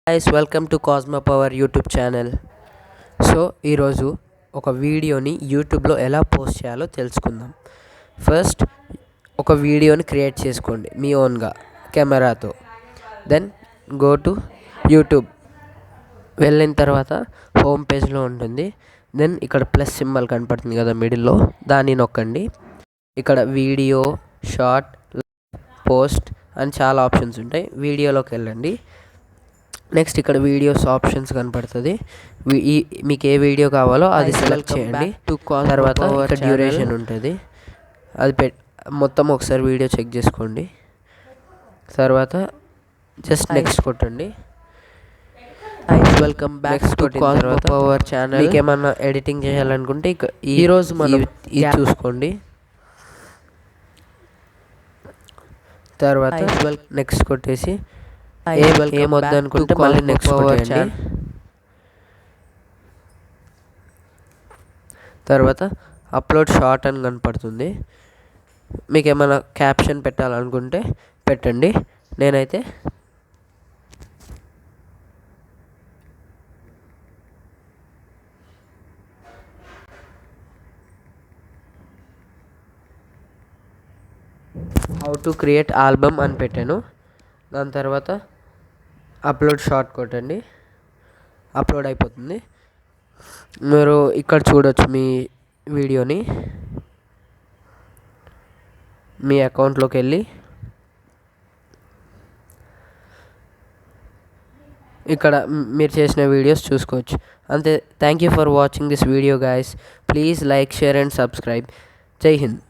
Guys, welcome to cosmo power YouTube channel. So ఈరోజు ఒక వీడియోని యూట్యూబ్లో ఎలా పోస్ట్ చేయాలో తెలుసుకుందాం. ఫస్ట్ ఒక వీడియోని క్రియేట్ చేసుకోండి మీ ఓన్గా కెమెరాతో. Then go to YouTube. వెళ్ళిన తర్వాత హోమ్ పేజ్లో ఉంటుంది. దెన్ ఇక్కడ ప్లస్ సింబల్ కనపడుతుంది కదా మిడిల్లో, దాన్ని నొక్కండి. ఇక్కడ వీడియో, షార్ట్, పోస్ట్ అని చాలా ఆప్షన్స్ ఉంటాయి. వీడియోలోకి వెళ్ళండి. నెక్స్ట్ ఇక్కడ వీడియోస్ ఆప్షన్స్ కనపడుతుంది. మీకు ఏ వీడియో కావాలో అది సెలెక్ట్ చేయండి. తర్వాత ఇక్కడ డ్యూరేషన్ ఉంటుంది, అది మొత్తం ఒకసారి వీడియో చెక్ చేసుకోండి. తర్వాత జస్ట్ నెక్స్ట్ కొట్టండి. Welcome back to cosmo power channel. మీకు ఏమన్నా ఎడిటింగ్ చేయాలనుకుంటే ఈరోజు మనం ఇది చూసుకోండి. తర్వాత నెక్స్ట్ కొట్టేసి ఏమొద్దు అనుకుంటే మళ్ళీ నెక్స్ట్ కొట్టేయండి. తర్వాత అప్లోడ్ షార్ట్ అని కనపడుతుంది. మీకు ఏమైనా క్యాప్షన్ పెట్టాలనుకుంటే పెట్టండి. నేనైతే హౌ టు క్రియేట్ ఆల్బమ్ అని పెట్టాను. దాని తర్వాత అప్లోడ్ షార్ట్ కొట్టండి, అప్లోడ్ అయిపోతుంది. మీరు ఇక్కడ చూడొచ్చు మీ వీడియోని. మీ అకౌంట్లోకి వెళ్ళి ఇక్కడ మీరు చేసిన వీడియోస్ చూసుకోవచ్చు. అంతే. Thank you for watching this video guys. Please like, share and subscribe. జై హింద్.